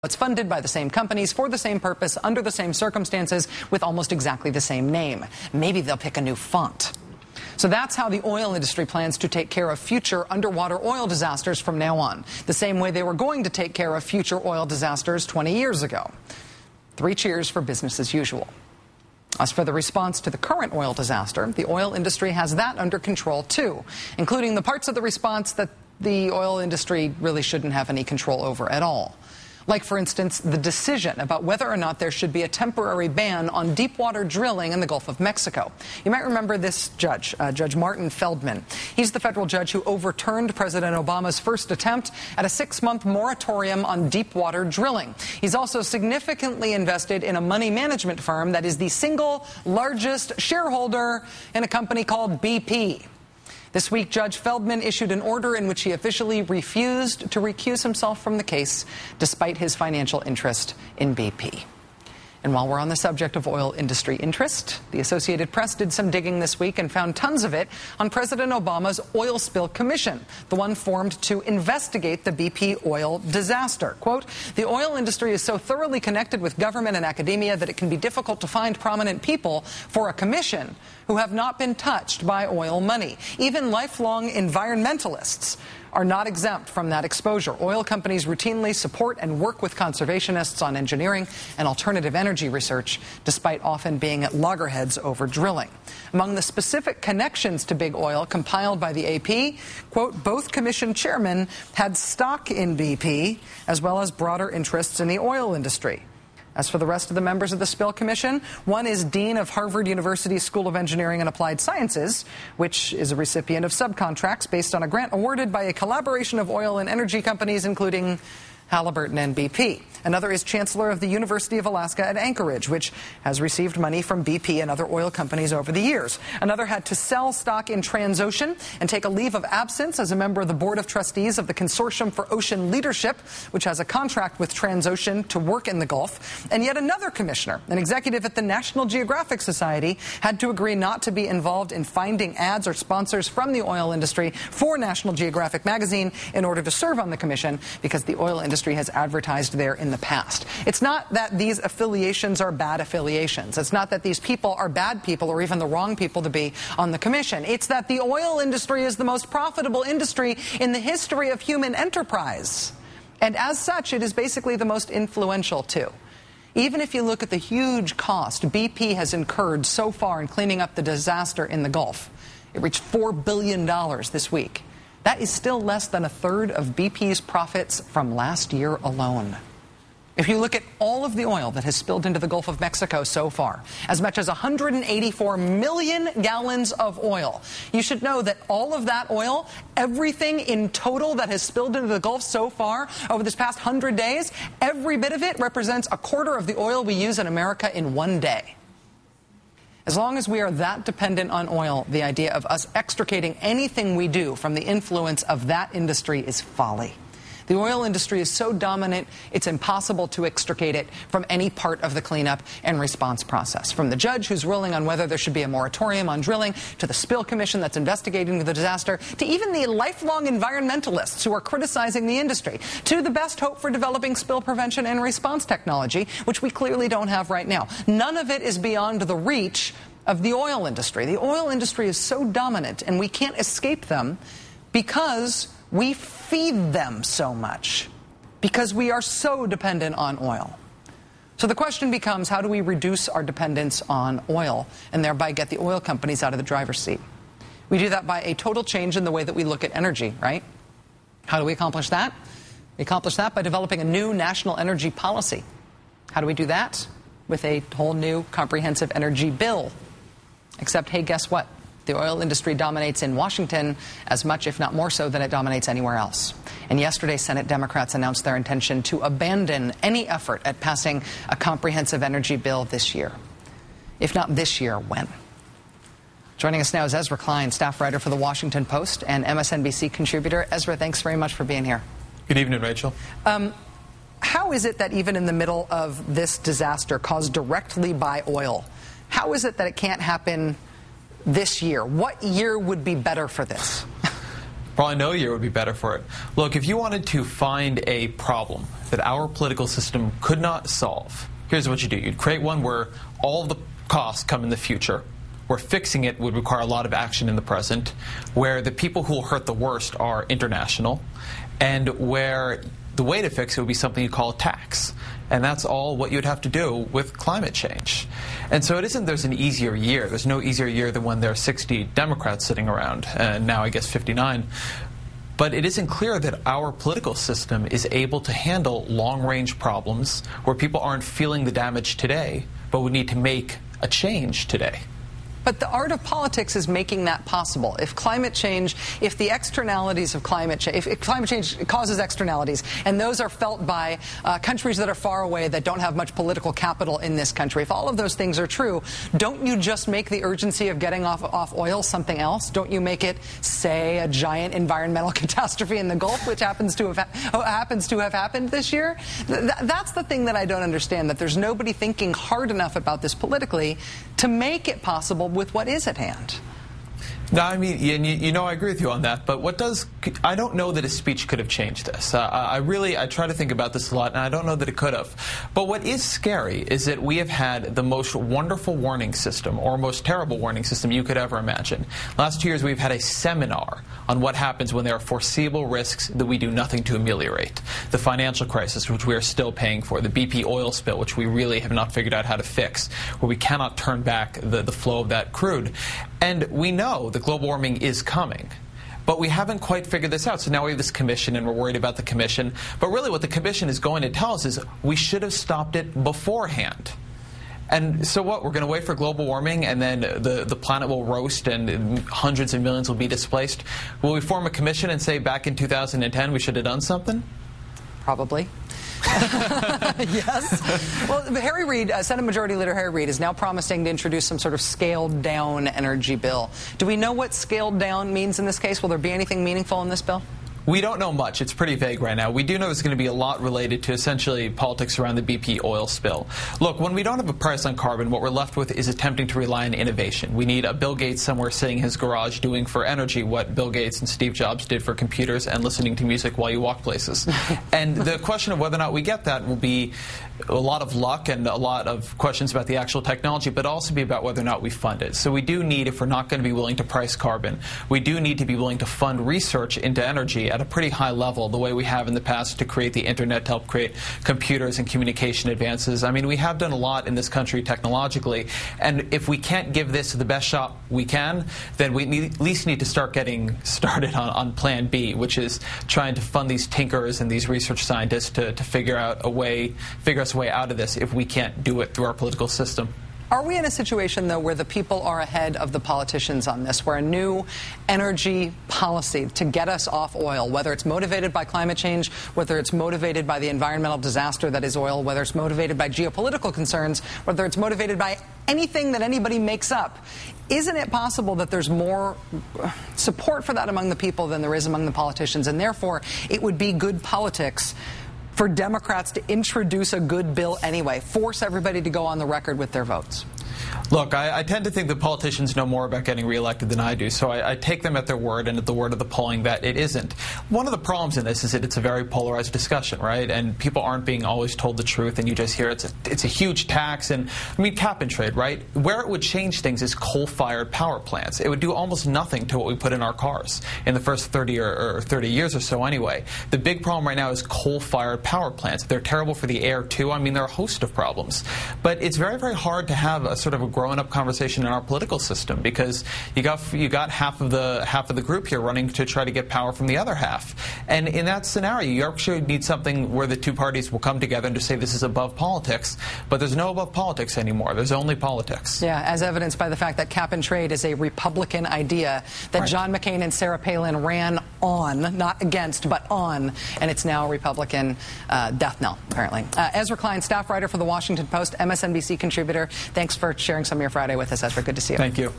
It's funded by the same companies for the same purpose, under the same circumstances, with almost exactly the same name. Maybe they'll pick a new font. So that's how the oil industry plans to take care of future underwater oil disasters from now on, the same way they were going to take care of future oil disasters 20 years ago. 3 cheers for business as usual. As for the response to the current oil disaster, the oil industry has that under control too, including the parts of the response that the oil industry really shouldn't have any control over at all. Like, for instance, the decision about whether or not there should be a temporary ban on deepwater drilling in the Gulf of Mexico. You might remember this judge, Judge Martin Feldman. He's the federal judge who overturned President Obama's first attempt at a 6-month moratorium on deepwater drilling. He's also significantly invested in a money management firm that is the single largest shareholder in a company called BP. This week, Judge Feldman issued an order in which he officially refused to recuse himself from the case, despite his financial interest in BP. And while we're on the subject of oil industry interest, the Associated Press did some digging this week and found tons of it on President Obama's Oil Spill Commission, the one formed to investigate the BP oil disaster. Quote, "The oil industry is so thoroughly connected with government and academia that it can be difficult to find prominent people for a commission who have not been touched by oil money. Even lifelong environmentalists are not exempt from that exposure. Oil companies routinely support and work with conservationists on engineering and alternative energy research, despite often being at loggerheads over drilling." Among the specific connections to big oil compiled by the AP, quote, "Both commission chairmen had stock in BP, as well as broader interests in the oil industry." As for the rest of the members of the Spill Commission, one is Dean of Harvard University's School of Engineering and Applied Sciences, which is a recipient of subcontracts based on a grant awarded by a collaboration of oil and energy companies, including Halliburton and BP. Another is Chancellor of the University of Alaska at Anchorage, which has received money from BP and other oil companies over the years. Another had to sell stock in Transocean and take a leave of absence as a member of the Board of Trustees of the Consortium for Ocean Leadership, which has a contract with Transocean to work in the Gulf. And yet another commissioner, an executive at the National Geographic Society, had to agree not to be involved in finding ads or sponsors from the oil industry for National Geographic magazine in order to serve on the commission, because the oil industry has advertised there in the past. It's not that these affiliations are bad affiliations. It's not that these people are bad people or even the wrong people to be on the commission. It's that the oil industry is the most profitable industry in the history of human enterprise. And as such, it is basically the most influential too. Even if you look at the huge cost BP has incurred so far in cleaning up the disaster in the Gulf, it reached $4 billion this week. That is still less than a third of BP's profits from last year alone. If you look at all of the oil that has spilled into the Gulf of Mexico so far, as much as 184 million gallons of oil, you should know that all of that oil, everything in total that has spilled into the Gulf so far over this past 100 days, every bit of it represents a quarter of the oil we use in America in one day. As long as we are that dependent on oil, the idea of us extricating anything we do from the influence of that industry is folly. The oil industry is so dominant, it's impossible to extricate it from any part of the cleanup and response process. From the judge who's ruling on whether there should be a moratorium on drilling, to the Spill Commission that's investigating the disaster, to even the lifelong environmentalists who are criticizing the industry, to the best hope for developing spill prevention and response technology, which we clearly don't have right now. None of it is beyond the reach of the oil industry. The oil industry is so dominant, and we can't escape them because we feed them so much, because we are so dependent on oil. So the question becomes, how do we reduce our dependence on oil and thereby get the oil companies out of the driver's seat? We do that by a total change in the way that we look at energy, right? How do we accomplish that? We accomplish that by developing a new national energy policy. How do we do that? With a whole new comprehensive energy bill. Except, hey, guess what? The oil industry dominates in Washington as much, if not more so, than it dominates anywhere else. And yesterday, Senate Democrats announced their intention to abandon any effort at passing a comprehensive energy bill this year. If not this year, when? Joining us now is Ezra Klein, staff writer for the Washington Post and MSNBC contributor. Ezra, thanks very much for being here. Good evening, Rachel. How is it that even in the middle of this disaster caused directly by oil, how is it that it can't happen this year? What year would be better for this? Probably no year would be better for it. Look, if you wanted to find a problem that our political system could not solve, here's what you do. You'd create one where all of the costs come in the future, where fixing it would require a lot of action in the present, where the people who will hurt the worst are international, and where the way to fix it would be something you call a tax. And that's all what you'd have to do with climate change. And so it isn't there's an easier year. There's no easier year than when there are 60 Democrats sitting around, and now I guess 59. But it isn't clear that our political system is able to handle long-range problems where people aren't feeling the damage today, but would need to make a change today. But the art of politics is making that possible. If climate change, if the externalities of climate change, if climate change causes externalities, and those are felt by countries that are far away that don't have much political capital in this country, if all of those things are true, don't you just make the urgency of getting off oil something else? Don't you make it, say, a giant environmental catastrophe in the Gulf, which happens to have happened this year? That's the thing that I don't understand, that there's nobody thinking hard enough about this politically to make it possible with what is at hand. No, I mean, you know, I agree with you on that. But I don't know that a speech could have changed this. I try to think about this a lot, and I don't know that it could have. But what is scary is that we have had the most wonderful warning system, or most terrible warning system you could ever imagine. Last 2 years, we've had a seminar on what happens when there are foreseeable risks that we do nothing to ameliorate. The financial crisis, which we are still paying for. The BP oil spill, which we really have not figured out how to fix, where we cannot turn back the flow of that crude. And we know that global warming is coming, but we haven't quite figured this out. So now we have this commission, and we're worried about the commission. But really what the commission is going to tell us is we should have stopped it beforehand. And so what? We're going to wait for global warming, and then the planet will roast and hundreds of millions will be displaced. Will we form a commission and say back in 2010 we should have done something? Probably. Yes. Well, Harry Reid, Senate Majority Leader Harry Reid, is now promising to introduce some sort of scaled-down energy bill. Do we know what scaled down means in this case? Will there be anything meaningful in this bill? We don't know much. It's pretty vague right now. We do know there's going to be a lot related to essentially politics around the BP oil spill. Look, when we don't have a price on carbon, what we're left with is attempting to rely on innovation. We need a Bill Gates somewhere sitting in his garage doing for energy what Bill Gates and Steve Jobs did for computers and listening to music while you walk places. And the question of whether or not we get that will be a lot of luck and a lot of questions about the actual technology, but also be about whether or not we fund it. So we do need, if we're not going to be willing to price carbon, we do need to be willing to fund research into energy at a pretty high level, the way we have in the past to create the internet, to help create computers and communication advances. I mean, we have done a lot in this country technologically, and if we can't give this the best shot we can, then we at least need to start getting started on plan B, which is trying to fund these tinkers and these research scientists to figure us a way out of this if we can't do it through our political system. Are we in a situation, though, where the people are ahead of the politicians on this, where a new energy policy to get us off oil, whether it's motivated by climate change, whether it's motivated by the environmental disaster that is oil, whether it's motivated by geopolitical concerns, whether it's motivated by anything that anybody makes up, isn't it possible that there's more support for that among the people than there is among the politicians, and therefore it would be good politics for Democrats to introduce a good bill anyway, force everybody to go on the record with their votes? Look, I tend to think that politicians know more about getting reelected than I do, so I take them at their word and at the word of the polling that it isn't. One of the problems in this is that it's a very polarized discussion, right? And people aren't being always told the truth, and you just hear it's a huge tax, and I mean cap and trade, right? Where it would change things is coal-fired power plants. It would do almost nothing to what we put in our cars in the first 30 years or so anyway. The big problem right now is coal-fired power plants. They're terrible for the air too. I mean, there are a host of problems. But it's very, very hard to have a sort of a grown-up conversation in our political system, because you got half of the group here running to try to get power from the other half, and in that scenario you actually need something where the two parties will come together and just say this is above politics. But there's no above politics anymore. There's only politics. Yeah, as evidenced by the fact that cap and trade is a Republican idea that right. John McCain and Sarah Palin ran on, not against, but on, and it's now a Republican death knell, apparently. Ezra Klein, staff writer for the Washington Post, MSNBC contributor. Thanks for sharing some of your Friday with us, Ezra. Good to see you. Thank you.